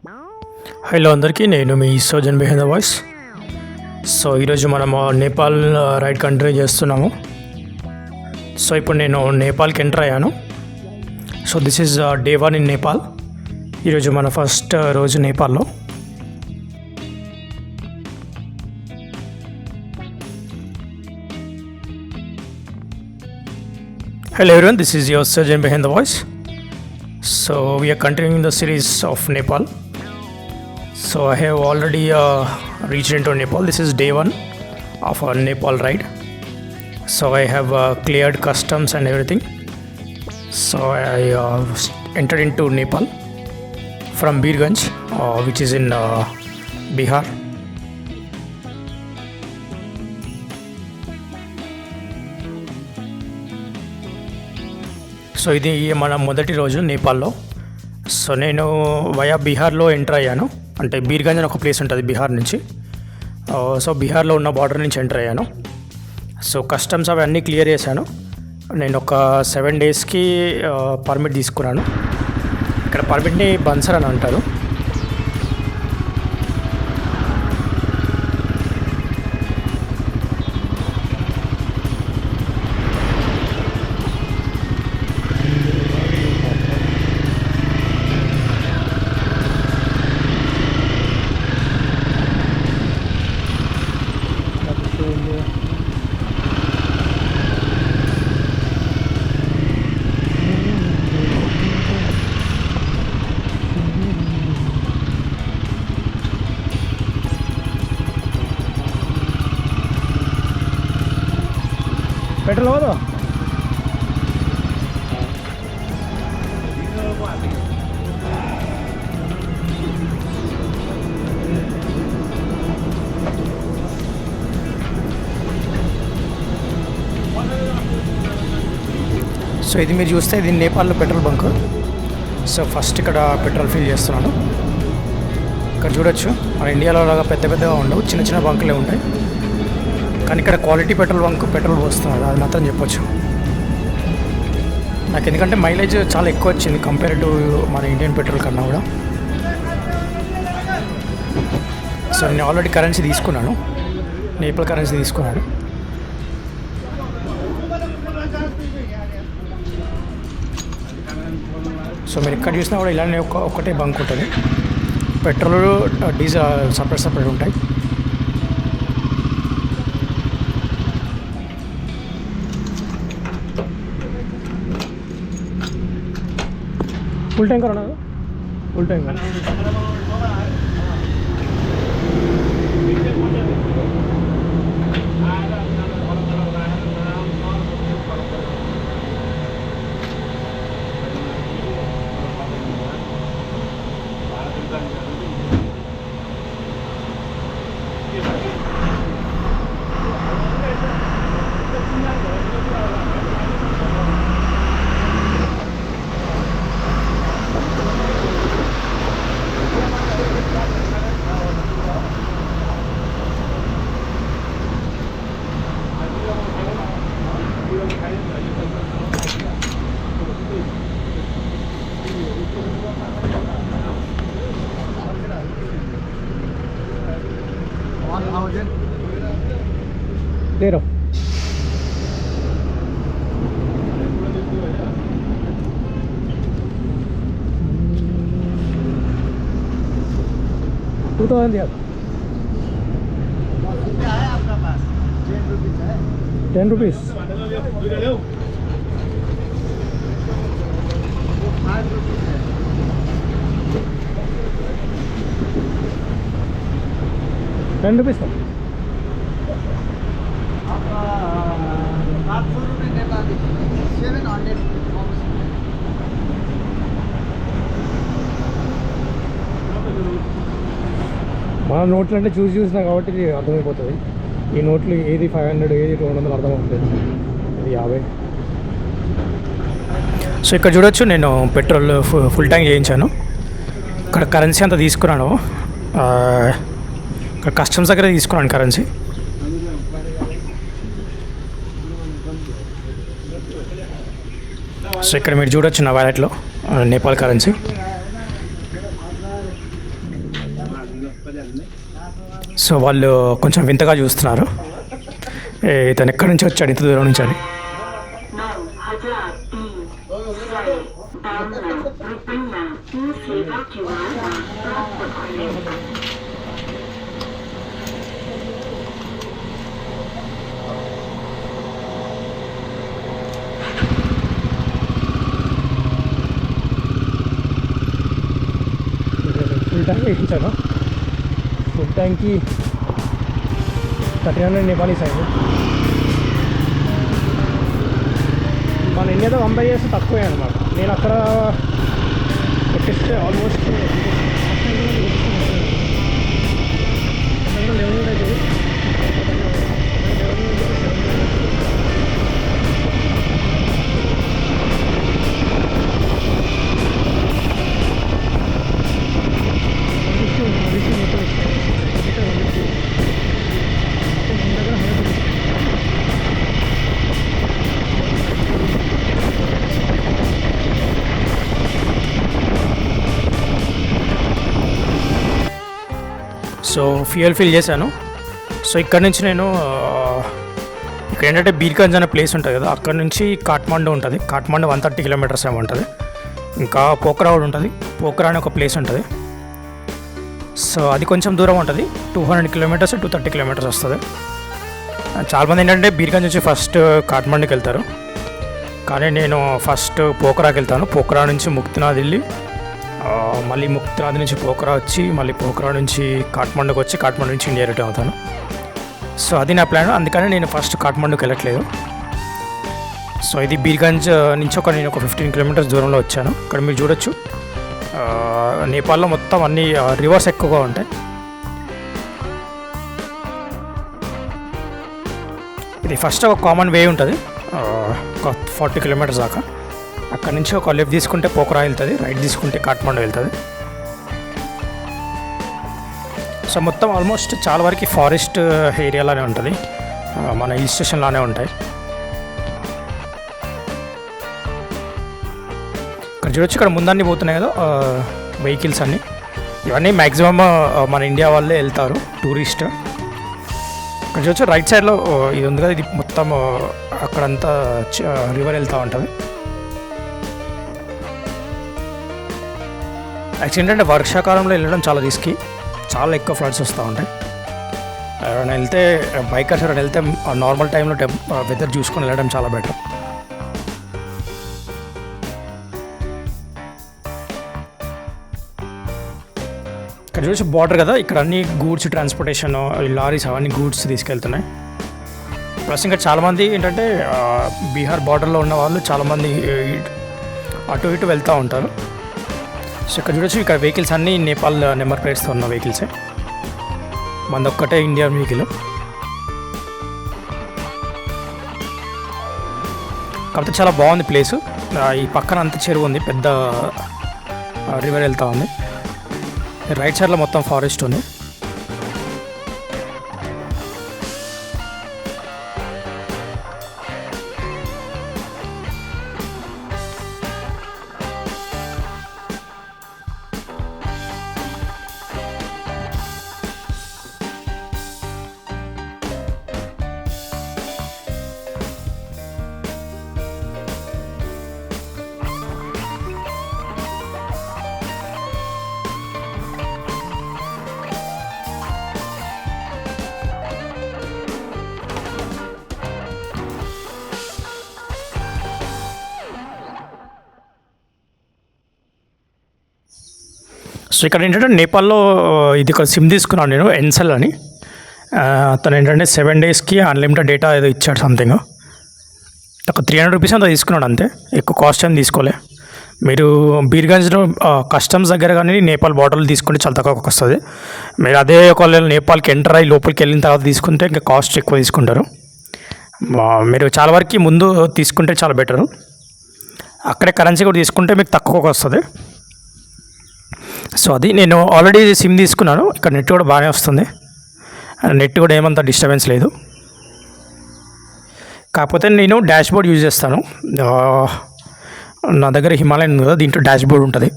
Hello అందరికీ, నేను మీ Sojan behind the voice. So ఈరోజు మనము నేపాల్ రైడ్ కంటిన్యూ చేస్తున్నాము. సో ఇప్పుడు నేను నేపాల్కి ఎంటర్ అయ్యాను. So this is day 1 in Nepal. ఈరోజు మన ఫస్ట్ రోజు నేపాల్లో. Hello everyone, this is your surgeon behind the voice. So we are continuing the series of Nepal. So I have already reached into Nepal. This is day 1 of our Nepal ride. So I have cleared customs and everything. So I entered into Nepal from Birganj, which is in Bihar. So ఇది మన మొదటి రోజు నేపాల్లో. So నేను via బీహార్లో enter అయ్యాను. అంటే బీర్గంజ్ అని ఒక ప్లేస్ ఉంటుంది బీహార్ నుంచి. సో బీహార్లో ఉన్న బార్డర్ నుంచి ఎంటర్ అయ్యాను. సో కస్టమ్స్ అవి అన్నీ క్లియర్ చేశాను. నేను ఒక 7 డేస్కి పర్మిట్ తీసుకున్నాను. ఇక్కడ పర్మిట్ని బన్సర్ అని అంటారు. పెట్రోల్ అవ్వదు. సో ఇది మీరు చూస్తే ఇది నేపాల్లో పెట్రోల్ బంక్. సో ఫస్ట్ ఇక్కడ పెట్రోల్ ఫిల్ చేస్తున్నాను. ఇక్కడ చూడొచ్చు, మన ఇండియాలో లాగా పెద్ద పెద్దగా ఉండవు, చిన్న చిన్న బంకులే ఉంటాయి. కానీ ఇక్కడ క్వాలిటీ పెట్రోల్ వస్తుంది, అది మాత్రం చెప్పొచ్చు. నాకు ఎందుకంటే మైలేజ్ చాలా ఎక్కువ వచ్చింది కంపేర్ టు మన ఇండియన్ పెట్రోల్ కన్నా కూడా. సో నేను ఆల్రెడీ కరెన్సీ తీసుకున్నాను, నేపాల్ కరెన్సీ తీసుకున్నాను. సో మీరు ఎక్కడ చూసినా కూడా ఇలానే ఒకటే బంక్ ఉంటుంది. పెట్రోల్ డీజిల్ సపరేట్ ఉంటాయి. फुल टैंकर होना फुल टैंकर. ले रहा हूँ. तू तो दिया 10 रुपीज़. 10 रुपीज़ था. 700 మన నోట్లు అంటే చూసినా కాబట్టి ఇది అర్థమైపోతుంది. ఈ నోట్లు ఏది 500, ఏది 200 అర్థమవుతుంది, ఇది 50. సో ఇక్కడ చూడొచ్చు, నేను పెట్రోల్ ఫుల్ ట్యాంక్ చేయించాను. ఇక్కడ కరెన్సీ అంతా తీసుకున్నాను. ఇక్కడ కస్టమ్స్ దగ్గర తీసుకున్నాను కరెన్సీ. సో ఇక్కడ మీరు చూడొచ్చు నా వ్యాలెట్లో నేపాల్ కరెన్సీ. సో వాళ్ళు కొంచెం వింతగా చూస్తున్నారు, ఇతను ఎక్కడి నుంచి వచ్చాడు ఇంత దూరం నుంచి అని. ఫుల్ ట్యాంక్ ఎక్కించాను. ఫుల్ ట్యాంక్కి 1300 నేపాలీ సైడ్. మన ఇండియాతో కంపేర్ చేస్తే తక్కువే అనమాట. నేను అక్కడ కొట్టిస్తే ఆల్మోస్ట్ 1100 అవుతుంది. సో ఫ్యూయల్ ఫిల్ చేశాను. సో ఇక్కడ నుంచి నేను ఇక్కడ ఏంటంటే బీర్గంజ్ అనే ప్లేస్ ఉంటుంది కదా, అక్కడ నుంచి కాఠ్మండు ఉంటుంది. కాఠ్మండు 130 కిలోమీటర్స్ ఏమో ఉంటుంది. ఇంకా పోఖ్రా కూడా ఉంటుంది. పోఖ్రా అనే ఒక ప్లేస్ ఉంటుంది. సో అది కొంచెం దూరం ఉంటుంది, 200 కిలోమీటర్స్ 230 కిలోమీటర్స్ వస్తుంది. చాలామంది ఏంటంటే బీర్గంజ్ నుంచి ఫస్ట్ కాఠ్మండుకి వెళ్తారు, కానీ నేను ఫస్ట్ పోఖ్రాకి వెళ్తాను. పోఖ్రా నుంచి ముక్తినాథ్ వెళ్ళి మళ్ళీ ముక్తినాథ్ నుంచి పోఖ్రా వచ్చి మళ్ళీ పోఖ్రా నుంచి కాఠ్మండుకి వచ్చి కాఠ్మండు నుంచి ఇండియా రిటర్న్ అవుతాను. సో అది నా ప్లాన్, అందుకని నేను ఫస్ట్ కాఠ్మండుకి వెళ్ళట్లేదు. సో ఇది బీర్గంజ్ నుంచి నేను ఒక 15 కిలోమీటర్స్ దూరంలో వచ్చాను. ఇక్కడ మీరు చూడొచ్చు, నేపాల్లో మొత్తం అన్ని రివర్స్ ఎక్కువగా ఉంటాయి. ఇది ఫస్ట్ ఒక కామన్ వే ఉంటుంది, ఒక 40 కిలోమీటర్స్ దాకా. అక్కడ నుంచి ఒక లెఫ్ట్ తీసుకుంటే పోఖ్రా వెళ్తుంది, రైట్ తీసుకుంటే కాఠ్మండు వెళ్తుంది. సో మొత్తం ఆల్మోస్ట్ చాలా వరకు ఫారెస్ట్ ఏరియాలోనే ఉంటుంది, మన హిల్ స్టేషన్లానే ఉంటాయి. ఇక్కడ చూడొచ్చు, ఇక్కడ ముందన్నీ పోతున్నాయి కదా వెహికల్స్ అన్నీ. ఇవన్నీ మ్యాక్సిమమ్ మన ఇండియా వాళ్ళే వెళ్తారు, టూరిస్ట్. ఇక్కడ చూడొచ్చు రైట్ సైడ్లో ఇది ఉంది కదా, ఇది మొత్తం అక్కడంతా రివర్ వెళ్తూ ఉంటుంది. యాక్చువల్లీ ఏంటంటే వర్షాకాలంలో వెళ్ళడం చాలా రిస్కీ, చాలా ఎక్కువ ఫ్లడ్స్ వస్తూ ఉంటాయి. ఎవరైనా వెళ్తే బైకర్స్ ఎవరైనా వెళ్తే నార్మల్ టైంలో వెదర్ చూసుకొని వెళ్ళడం చాలా బెటర్. ఇక్కడ చూసి బార్డర్ కదా, ఇక్కడ అన్ని గూడ్స్ ట్రాన్స్పోర్టేషన్, లారీస్ అవన్నీ గూడ్స్ తీసుకెళ్తున్నాయి. ప్లస్ ఇంకా చాలామంది ఏంటంటే బీహార్ బార్డర్లో ఉన్న వాళ్ళు చాలామంది అటు ఇటు వెళ్తూ ఉంటారు. సో ఇక్కడ చూడొచ్చు, ఇక్కడ వెహికల్స్ అన్నీ నేపాల్ నెంబర్ ప్లేట్స్తో ఉన్న వెహికల్సే, మనదొక్కటే ఇండియన్ వెహికల్. కాకపోతే చాలా బాగుంది ప్లేసు. ఈ పక్కన అంత చెరువు ఉంది, పెద్ద రివర్ వెళ్తూ ఉంది. రైట్ సైడ్లో మొత్తం ఫారెస్ట్ ఉంది. సో ఇక్కడ ఏంటంటే నేపాల్లో ఇది ఒక సిమ్ తీసుకున్నాను నేను, ఎన్సెల్ అని. అతను ఏంటంటే 7 డేస్కి అన్లిమిటెడ్ డేటా ఏదో ఇచ్చాడు సంథింగ్. ఒక 300 రూపీస్ అంతా తీసుకున్నాడు అంతే, ఎక్కువ కాస్ట్ ఏం తీసుకోలే. మీరు బీర్గంజ్లో కస్టమ్స్ దగ్గర కానీ నేపాల్ బార్డర్లు తీసుకుంటే చాలా తక్కువకి వస్తుంది. మీరు అదే ఒకవేళ నేపాల్కి ఎంటర్ అయ్యి లోపలికి వెళ్ళిన తర్వాత తీసుకుంటే ఇంకా కాస్ట్ ఎక్కువ తీసుకుంటారు. మీరు చాలా వరకు ముందు తీసుకుంటే చాలా బెటరు. అక్కడే కరెన్సీ కూడా తీసుకుంటే మీకు తక్కువకి వస్తుంది. సో అది నేను ఆల్రెడీ సిమ్ తీసుకున్నాను. ఇక్కడ నెట్ కూడా బాగానే వస్తుంది, నెట్ కూడా ఏమంత డిస్టర్బెన్స్ లేదు. కాకపోతే నేను డాష్ బోర్డ్ యూజ్ చేస్తాను. నా దగ్గర హిమాలయన్ ఉంది కదా, దీంట్లో డాష్ బోర్డ్ ఉంటుంది.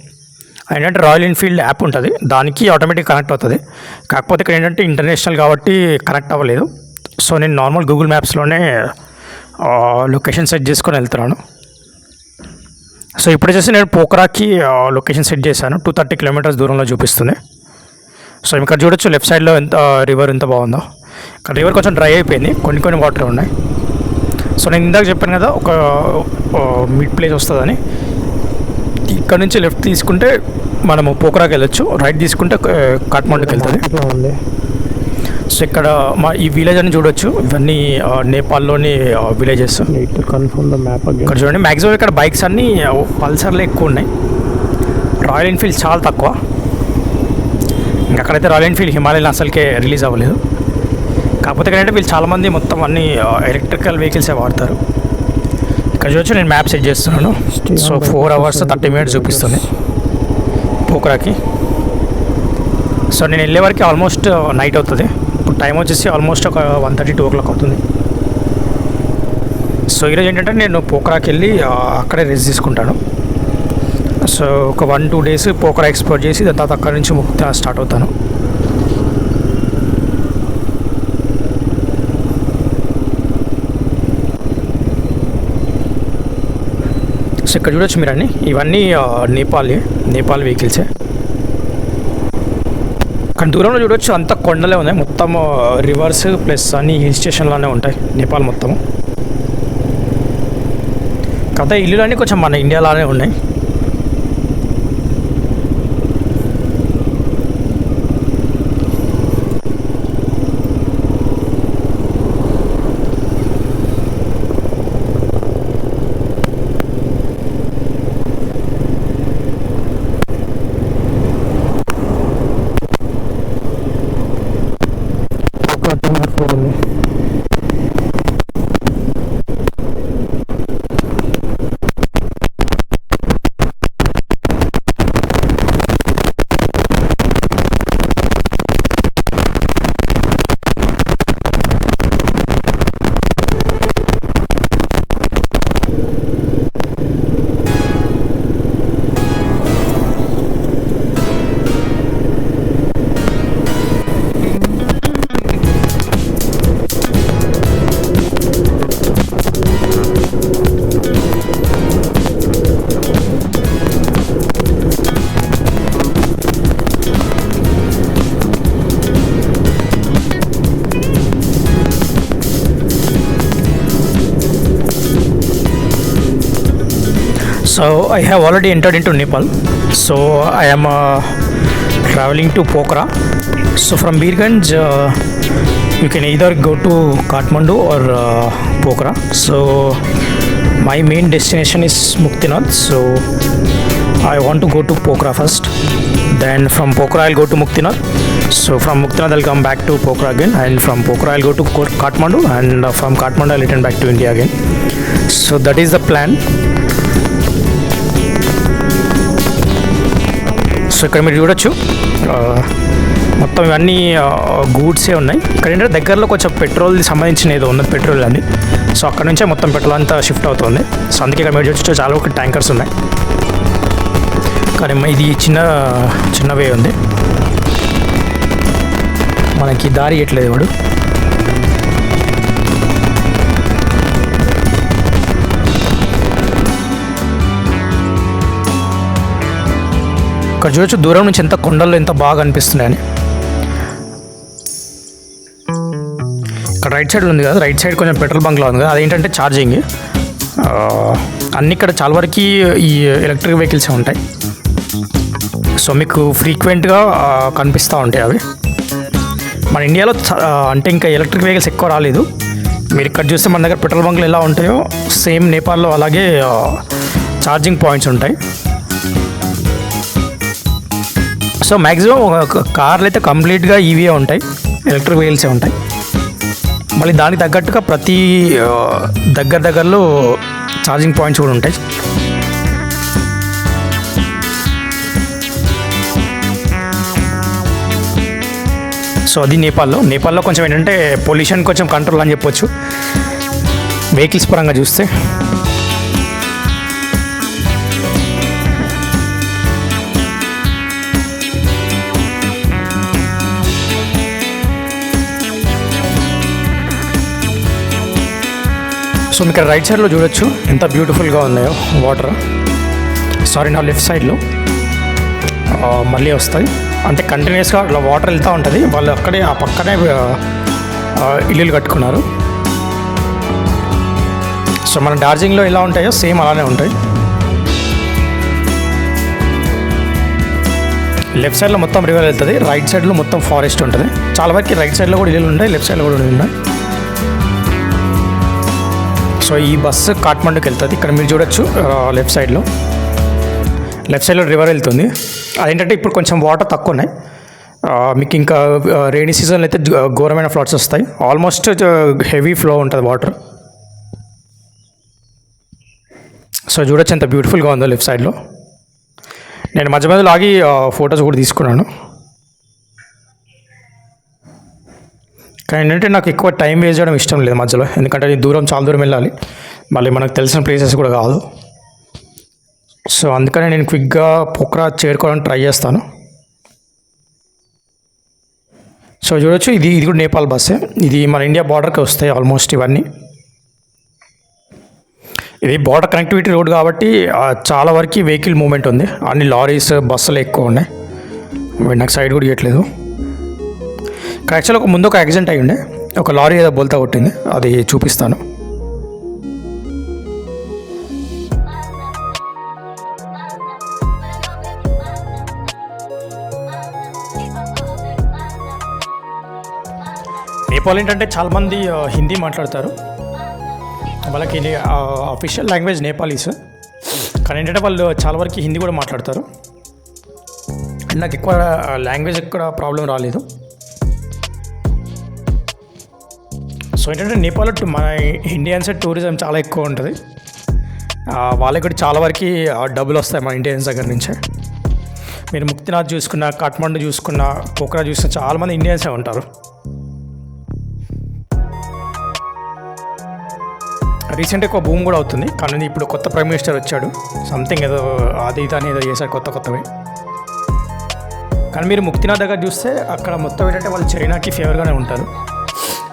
ఏంటంటే రాయల్ ఎన్ఫీల్డ్ యాప్ ఉంటుంది, దానికి ఆటోమేటిక్ కనెక్ట్ అవుతుంది. కాకపోతే ఇక్కడ ఏంటంటే ఇంటర్నేషనల్ కాబట్టి కనెక్ట్ అవ్వలేదు. సో నేను నార్మల్ గూగుల్ మ్యాప్స్లోనే లొకేషన్ సెట్ చేసుకొని వెళ్తున్నాను. సో ఇప్పుడు వచ్చేసి నేను పోఖరాకి లొకేషన్ సెట్ చేశాను. 230 కిలోమీటర్స్ దూరంలో చూపిస్తుంది. సో ఇక్కడ చూడొచ్చు లెఫ్ట్ సైడ్లో ఎంత రివర్ ఎంత బాగుందో. ఇక్కడ రివర్ కొంచెం డ్రై అయిపోయింది, కొన్ని వాటర్ ఉన్నాయి. సో నేను ఇందాక చెప్పాను కదా ఒక మిడ్ ప్లేస్ వస్తుందని. ఇక్కడ నుంచి లెఫ్ట్ తీసుకుంటే మనము పోఖరాకి వెళ్ళొచ్చు, రైట్ తీసుకుంటే కాఠ్మండూకి వెళ్తుంది. సో ఇక్కడ ఈ విలేజ్ అని చూడొచ్చు, ఇవన్నీ నేపాల్లోని విలేజెస్. ఇక్కడ చూడండి మ్యాక్సిమం ఇక్కడ బైక్స్ అన్నీ పల్సర్లు ఎక్కువ ఉన్నాయి, రాయల్ ఎన్ఫీల్డ్ చాలా తక్కువ. అక్కడైతే రాయల్ ఎన్ఫీల్డ్ హిమాలయన్ అసలుకే రిలీజ్ అవ్వలేదు. కాకపోతే ఏంటంటే వీళ్ళు చాలామంది మొత్తం అన్ని ఎలక్ట్రికల్ వెహికల్సే వాడతారు. ఇక్కడ చూడొచ్చు నేను మ్యాప్ సెట్ చేస్తున్నాను. సో 4 hours 30 minutes చూపిస్తుంది పోఖరాకి. సో నేను వెళ్ళే వరకు ఆల్మోస్ట్ నైట్ అవుతుంది. ఇప్పుడు టైం వచ్చేసి ఆల్మోస్ట్ ఒక 1:30 2 o'clock అవుతుంది. సో ఈరోజు ఏంటంటే నేను పోఖరాకి వెళ్ళి అక్కడే రెస్ట్ తీసుకుంటాను. సో ఒక 1-2 days పోఖరా ఎక్స్ప్లోర్ చేసి దాని తర్వాత అక్కడి నుంచి ముక్తా స్టార్ట్ అవుతాను. సో ఇక్కడ చూడొచ్చు మీరు అన్నీ, ఇవన్నీ నేపాల్ వెహికల్సే. కానీ దూరంలో చూడొచ్చు అంత కొండలే ఉన్నాయి, మొత్తం రివర్స్ ప్లస్ అన్ని హిల్ స్టేషన్లోనే ఉంటాయి నేపాల్ మొత్తము. కాకపోతే ఇల్లులన్నీ కొంచెం మన ఇండియాలోనే ఉన్నాయి. So I have already entered into Nepal. So I am traveling to Pokhara. So from Birganj, you can either go to Kathmandu or Pokhara. So my main destination is Muktinath. So I want to go to Pokhara first. Then from Pokhara I'll go to Muktinath. So from Muktinath I'll come back to Pokhara again, and from Pokhara I'll go to Kathmandu, and from Kathmandu I'll return back to India again. So that is the plan. So ఇక్కడ మీరు చూడొచ్చు మొత్తం ఇవన్నీ గూడ్సే ఉన్నాయి. ఇక్కడ ఏంటంటే దగ్గరలో కొంచెం పెట్రోల్ది సంబంధించిన ఏదో ఉన్నది, పెట్రోల్ అది. సో అక్కడ నుంచే మొత్తం పెట్రోల్ అంతా షిఫ్ట్ అవుతుంది. సో అందుకే ఇక్కడ మీరు చూడొచ్చు చాలా ఒక ట్యాంకర్స్ ఉన్నాయి. కానీ ఇది చిన్న వే ఉంది, మనకి దారి ఇవ్వట్లేదు వాడు. ఇక్కడ చూడొచ్చు దూరం నుంచి ఎంత కొండల్లో ఎంత బాగా అనిపిస్తున్నాయని. ఇక్కడ రైట్ సైడ్ ఉంది కదా, రైట్ సైడ్ కొంచెం పెట్రోల్ బంక్లో ఉంది కదా, అదేంటంటే ఛార్జింగ్. అన్నీ ఇక్కడ చాలా వరకు ఈ ఎలక్ట్రిక్ వెహికల్సే ఉంటాయి. సో మీకు ఫ్రీక్వెంట్గా కనిపిస్తూ ఉంటాయి అవి. మన ఇండియాలో అంటే ఇంకా ఎలక్ట్రిక్ వెహికల్స్ ఎక్కువ రాలేదు. మీరు ఇక్కడ చూస్తే మన దగ్గర పెట్రోల్ బంక్లు ఎలా ఉంటాయో సేమ్ నేపాల్లో అలాగే ఛార్జింగ్ పాయింట్స్ ఉంటాయి. సో మ్యాక్సిమం కార్లు అయితే కంప్లీట్గా ఈవీఏ ఉంటాయి, ఎలక్ట్రిక్ వెహికల్సే ఉంటాయి. మళ్ళీ దానికి తగ్గట్టుగా ప్రతి దగ్గరలో ఛార్జింగ్ పాయింట్స్ కూడా ఉంటాయి. సో అది నేపాల్లో కొంచెం ఏంటంటే పొల్యూషన్ కొంచెం కంట్రోల్ అని చెప్పొచ్చు వెహికల్స్ పరంగా చూస్తే. సో మీకు ఇక్కడ రైట్ సైడ్లో చూడొచ్చు ఎంత బ్యూటిఫుల్గా ఉన్నాయో వాటర్. సారీ, నా లెఫ్ట్ సైడ్లో మళ్ళీ వస్తాయి. అంటే కంటిన్యూస్గా అట్లా వాటర్ వెళ్తూ ఉంటుంది. వాళ్ళు అక్కడే ఆ పక్కనే ఇల్లులు కట్టుకున్నారు. సో మన డార్జిలింగ్లో ఎలా ఉంటాయో సేమ్ అలానే ఉంటాయి. లెఫ్ట్ సైడ్లో మొత్తం రివర్ వెళ్తుంది, రైట్ సైడ్లో మొత్తం ఫారెస్ట్ ఉంటుంది. చాలా వరకు రైట్ సైడ్లో కూడా ఇల్లులు ఉంటాయి, లెఫ్ట్ సైడ్లో కూడా ఉన్నాయి. సో ఈ బస్సు కాఠ్మండూకి వెళ్తుంది. ఇక్కడ మీరు చూడొచ్చు లెఫ్ట్ సైడ్లో రివర్ వెళ్తుంది. అదేంటంటే ఇప్పుడు కొంచెం వాటర్ తక్కువ ఉన్నాయి. మీకు ఇంకా రైనీ సీజన్లో అయితే ఘోరమైన ఫ్లడ్స్ వస్తాయి. ఆల్మోస్ట్ హెవీ ఫ్లో ఉంటుంది వాటర్. సో చూడొచ్చు ఎంత బ్యూటిఫుల్గా ఉందో లెఫ్ట్ సైడ్లో. నేను మధ్య మధ్యలో ఆగి ఫొటోస్ కూడా తీసుకున్నాను. కానీ ఏంటంటే నాకు ఎక్కువ టైం వేస్ట్ చేయడం ఇష్టం లేదు మధ్యలో, ఎందుకంటే చాలా దూరం వెళ్ళాలి, మళ్ళీ మనకు తెలిసిన ప్లేసెస్ కూడా కాదు. సో అందుకనే నేను క్విక్గా పోఖ్రా చేరుకోవడానికి ట్రై చేస్తాను. సో చూడొచ్చు ఇది కూడా నేపాల్ బస్సే. ఇది మన ఇండియా బార్డర్కి వస్తాయి ఆల్మోస్ట్ ఇవన్నీ. ఇది బార్డర్ కనెక్టివిటీ రోడ్ కాబట్టి చాలా వరకు వెహికల్ మూవ్మెంట్ ఉంది. అన్ని లారీస్ బస్సులు ఎక్కువ ఉన్నాయి. నాకు సైడ్ కూడా ఇవ్వట్లేదు. ఇక్కడ యాక్చువల్గా ముందు ఒక యాక్సిడెంట్ అయ్యి ఉండే, ఒక లారీ ఏదో బోల్తా కొట్టింది, అది చూపిస్తాను. నేపాల్ ఏంటంటే చాలామంది హిందీ మాట్లాడతారు, వాళ్ళకి అఫీషియల్ లాంగ్వేజ్ నేపాలీస్. కానీ ఏంటంటే వాళ్ళు చాలా వరకు హిందీ కూడా మాట్లాడతారు. నాకు ఎక్కువ లాంగ్వేజ్ ఎక్కడ ప్రాబ్లం రాలేదు. సో ఏంటంటే నేపాల్ మన ఇండియన్స్ టూరిజం చాలా ఎక్కువ ఉంటుంది. వాళ్ళకి కూడా చాలా వరకు డబ్బులు వస్తాయి మన ఇండియన్స్ దగ్గర నుంచే. మీరు ముక్తినాథ్ చూసుకున్న, కాఠ్మండు చూసుకున్న, పోఖ్రా చూసుకున్న చాలామంది ఇండియన్సే ఉంటారు. రీసెంట్గా ఒక భూమి కూడా అవుతుంది, కానీ ఇప్పుడు కొత్త ప్రైమ్ మినిస్టర్ వచ్చాడు, సంథింగ్ ఏదో అది ఇది అని ఏదో చేశారు కొత్తవి. కానీ మీరు ముక్తినాథ్ దగ్గర చూస్తే అక్కడ మొత్తం ఏంటంటే వాళ్ళు చైనాకి ఫేవర్గానే ఉంటారు.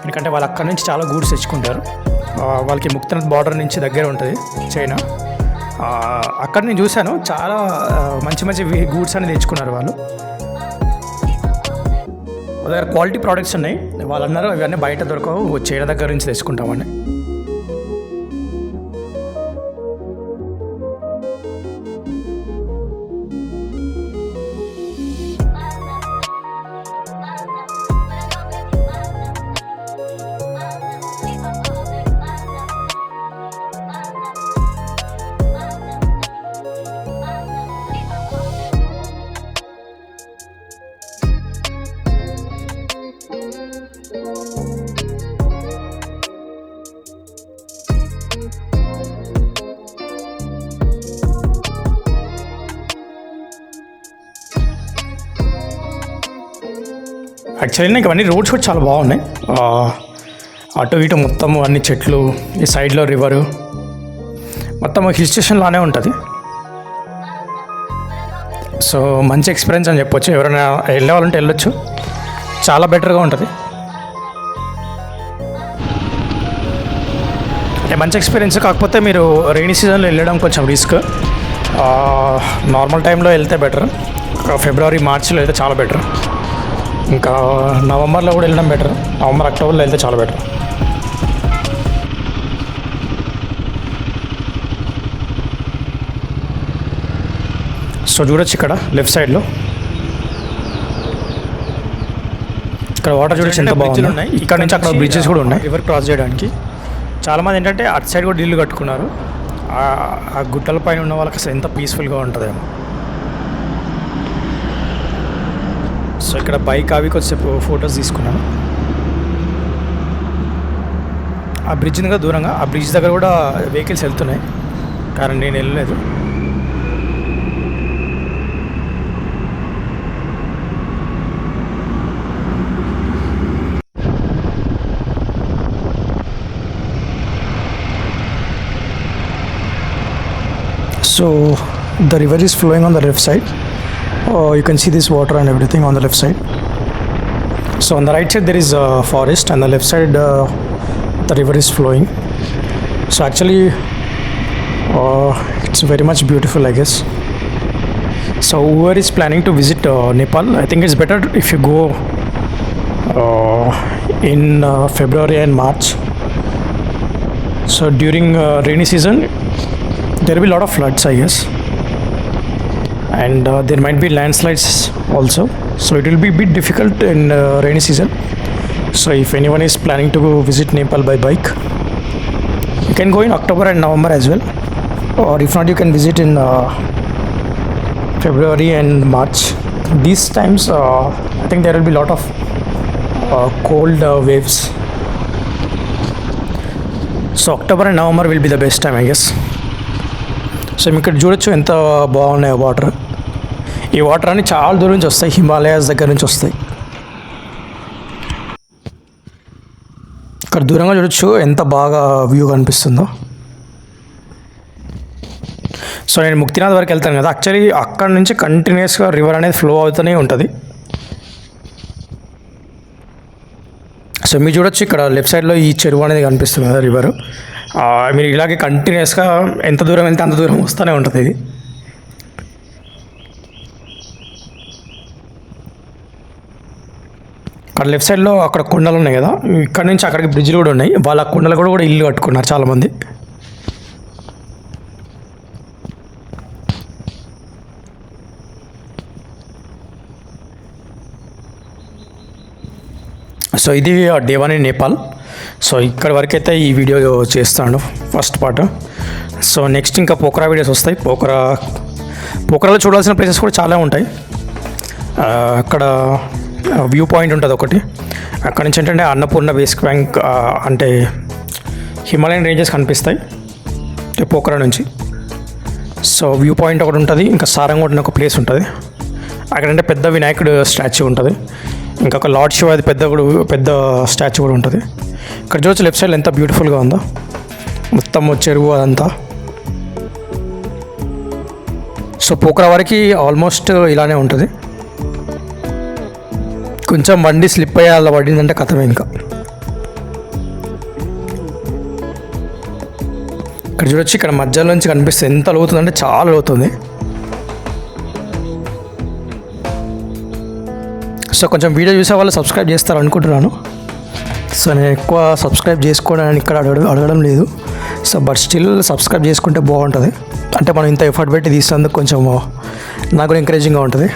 ఎందుకంటే వాళ్ళు అక్కడ నుంచి చాలా గూడ్స్ తెచ్చుకుంటారు. వాళ్ళకి ముక్తినాథ్ బార్డర్ నుంచి దగ్గర ఉంటుంది చైనా. అక్కడ నేను చూశాను, చాలా మంచి మంచి గూడ్స్ అని తెచ్చుకున్నారు వాళ్ళు. వాళ్ళ దగ్గర క్వాలిటీ ప్రోడక్ట్స్ ఉన్నాయి. వాళ్ళు అన్నారు ఇవన్నీ బయట దొరకవు, చైనా దగ్గర నుంచి తెచ్చుకుంటామని. యాక్చువల్లీ నాకు ఇవన్నీ రోడ్స్ కూడా చాలా బాగున్నాయి. అటు ఇటు మొత్తం అన్ని చెట్లు, ఈ సైడ్లో రివరు, మొత్తం హిల్ స్టేషన్ లానే ఉంటుంది. సో మంచి ఎక్స్పీరియన్స్ అని చెప్పొచ్చు. ఎవరైనా వెళ్ళే వాళ్ళంటే వెళ్ళొచ్చు, చాలా బెటర్గా ఉంటుంది. అంటే మంచి ఎక్స్పీరియన్స్. కాకపోతే మీరు రైనీ సీజన్లో వెళ్ళడం కొంచెం రిస్క్. నార్మల్ టైంలో వెళ్తే బెటర్. ఫిబ్రవరి, మార్చిలో వెళ్తే చాలా బెటర్. ఇంకా నవంబర్లో కూడా వెళ్ళడం బెటర్. నవంబర్, అక్టోబర్లో వెళ్తే చాలా బెటర్. సో చూడొచ్చు ఇక్కడ లెఫ్ట్ సైడ్లో ఇక్కడ వాటర్ చూడొచ్చు ఎంత బాగుంది. ఇక్కడ నుంచి అక్కడ బ్రిడ్జెస్ కూడా ఉన్నాయి రివర్ క్రాస్ చేయడానికి. చాలామంది ఏంటంటే అటు సైడ్ కూడా ఇల్లు కట్టుకున్నారు. ఆ గుట్టల పైన ఉన్న వాళ్ళకి అసలు ఎంత పీస్ఫుల్గా ఉంటుందేమో. సో ఇక్కడ బైక్ అవి కొద్దిసేపు ఫొటోస్ తీసుకున్నాను. ఆ బ్రిడ్జ్ దగ్గర దూరంగా, ఆ బ్రిడ్జ్ దగ్గర కూడా వెహికల్స్ వెళ్తున్నాయి, కానీ నేను వెళ్ళలేదు. So the river is flowing on the left side. You can see this water and everything on the left side. So on the right side there is a forest, and the left side the river is flowing. So actually it's very much beautiful, I guess. So whoever is planning to visit Nepal, I think it's better if you go in February and March. So during rainy season there will be a lot of floods, I guess, and there might be landslides also, so it will be a bit difficult in rainy season. So if anyone is planning to go visit Nepal by bike, you can go in October and November as well, or if not, you can visit in February and March. These times I think there will be a lot of cold waves. So October and November will be the best time, I guess. So మీకు ఇక్కడ చూడొచ్చు ఎంత బాగున్నాయో water. ఈ water అన్ని చాలా దూరం నుంచి వస్తాయి, హిమాలయాస్ దగ్గర నుంచి వస్తాయి. ఇక్కడ దూరంగా చూడొచ్చు ఎంత బాగా వ్యూ కనిపిస్తుందో. సో నేను ముక్తినాథ్ వరకు వెళ్తాను కదా, యాక్చువల్లీ అక్కడ నుంచి కంటిన్యూస్గా రివర్ అనేది ఫ్లో అవుతూనే ఉంటుంది. సో మీరు చూడొచ్చు ఇక్కడ లెఫ్ట్ సైడ్లో ఈ చెరువు అనేది కనిపిస్తుంది కదా, రివర్. మీరు ఇలాగే కంటిన్యూస్గా ఎంత దూరం వెళ్తే అంత దూరం వస్తూనే ఉంటుంది ఇది. అక్కడ లెఫ్ట్ సైడ్లో అక్కడ కొండలు ఉన్నాయి కదా, ఇక్కడ నుంచి అక్కడికి బ్రిడ్జ్లు కూడా ఉన్నాయి. వాళ్ళ కొండలు కూడా ఇల్లు కట్టుకున్నారు చాలామంది. సో ఇది డే 1 ఇన్ నేపాల్. సో ఇక్కడ వరకు అయితే ఈ వీడియో చేస్తాను, ఫస్ట్ పార్ట్. సో నెక్స్ట్ ఇంకా పోఖరా వీడియోస్ వస్తాయి. పోఖరాలో చూడాల్సిన ప్లేసెస్ కూడా చాలా ఉంటాయి. అక్కడ వ్యూ పాయింట్ ఉంటుంది ఒకటి, అక్కడ నుంచి ఏంటంటే అన్నపూర్ణ బేస్ క్యాంప్, అంటే హిమాలయన్ రేంజెస్ కనిపిస్తాయి పోఖరా నుంచి. సో వ్యూ పాయింట్ ఒకటి ఉంటుంది. ఇంకా సారంగోడ్ ఒక ప్లేస్ ఉంటుంది, అక్కడంటే పెద్ద వినాయకుడు స్టాచ్యూ ఉంటుంది. ఇంకొక లార్డ్ శివ అది పెద్ద స్టాచ్యూ కూడా ఉంటుంది. ఇక్కడ చూడొచ్చు లెఫ్ట్ సైడ్ ఎంత బ్యూటిఫుల్గా ఉందో, మొత్తం చెరువు అదంతా. సో పోఖరా వరకు ఆల్మోస్ట్ ఇలానే ఉంటుంది. కొంచెం బండి స్లిప్ అయ్యి అలా పడిందంటే కథమే ఇంకా. ఇక్కడ చూడొచ్చు, ఇక్కడ మధ్యలో నుంచి కనిపిస్తుంది ఎంత లోతుందంటే చాలా లోతుంది. సో కొంచెం వీడియో చూసే వాళ్ళు సబ్స్క్రైబ్ చేస్తారు అనుకుంటున్నాను. సో నేను ఎక్కువ సబ్స్క్రైబ్ చేసుకోవడానికి ఇక్కడ అడగడం లేదు. సో బట్ స్టిల్ సబ్స్క్రైబ్ చేసుకుంటే బాగుంటుంది. అంటే మనం ఇంత ఎఫర్ట్ పెట్టి తీసేందుకు కొంచెం నాకు కూడా ఎంకరేజింగ్గా ఉంటుంది.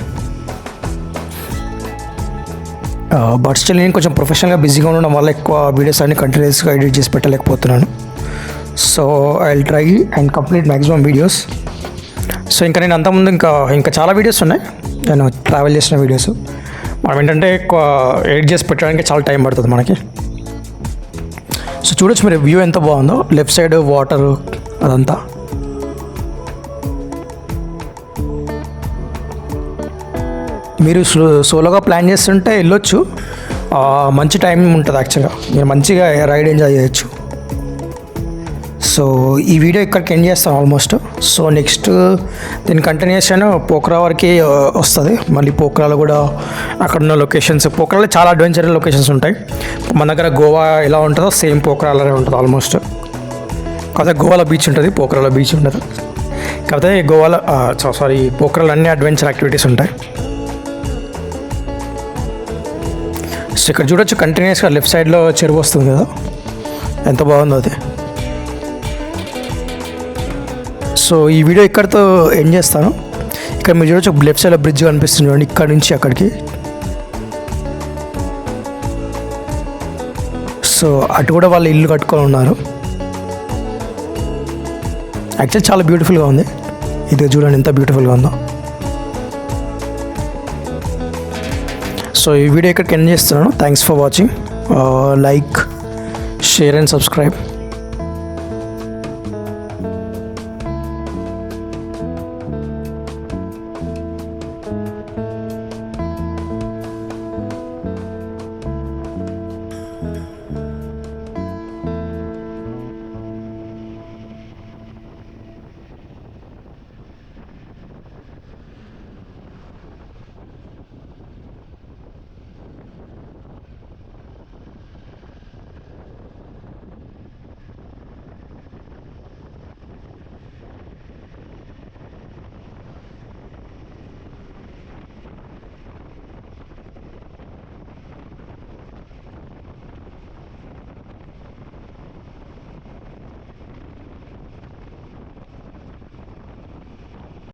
బట్ స్టిల్ నేను కొంచెం ప్రొఫెషనల్గా బిజీగా ఉండడం వల్ల ఎక్కువ వీడియోస్ అన్ని కంటిన్యూస్గా ఎడిట్ చేసి పెట్టలేకపోతున్నాను. So I will try and complete maximum videos. So ఇంకా నేను అంతకుముందు ఇంకా చాలా వీడియోస్ ఉన్నాయి, నేను ట్రావెల్ చేసిన వీడియోస్. మనం ఏంటంటే ఎక్కువ ఎడిట్ చేసి పెట్టడానికి చాలా టైం పడుతుంది మనకి. సో చూడొచ్చు మీరు వ్యూ ఎంత బాగుందో, లెఫ్ట్ సైడ్ వాటర్ అదంతా. మీరు సోలోగా ప్లాన్ చేస్తుంటే వెళ్ళొచ్చు, మంచి టైం ఉంటుంది యాక్చువల్గా, మీరు మంచిగా రైడ్ ఎంజాయ్ చేయొచ్చు. సో ఈ వీడియో ఇక్కడికి ఎండ్ చేస్తాను ఆల్మోస్ట్. సో నెక్స్ట్ దీని కంటిన్యూషన్ పోఖరా వరకు వస్తుంది. మళ్ళీ పోఖరాలో కూడా అక్కడ ఉన్న లొకేషన్స్, పోఖరాలో చాలా అడ్వెంచర్ లొకేషన్స్ ఉంటాయి. మన దగ్గర గోవా ఎలా ఉంటుందో సేమ్ పోఖరాలోనే ఉంటుంది ఆల్మోస్ట్. కాకపోతే గోవాలో బీచ్ ఉంటుంది, పోఖరాలో బీచ్ ఉండదు. కాకపోతే గోవాలో పోఖరాలో అన్ని అడ్వెంచర్ యాక్టివిటీస్ ఉంటాయి. సో ఇక్కడ చూడొచ్చు కంటిన్యూస్గా లెఫ్ట్ సైడ్లో చెరువు వస్తుంది కదా, ఎంత బాగుందో అది. సో ఈ వీడియో ఇక్కడితో ఎండ్ చేస్తాను. ఇక్కడ మీరు చూడొచ్చు లెఫ్ట్ సైడ్లో బ్రిడ్జ్ కనిపిస్తుంది చూడండి, ఇక్కడ నుంచి అక్కడికి. సో అటు కూడా వాళ్ళు ఇల్లు కట్టుకొని ఉన్నారు. యాక్చువల్లీ చాలా బ్యూటిఫుల్గా ఉంది. ఇది చూడండి ఎంత బ్యూటిఫుల్గా ఉందో. సో ఈ వీడియో ఇక్కడికి ఎండ్ చేస్తున్నాను. Thanks for watching. Like, share and subscribe.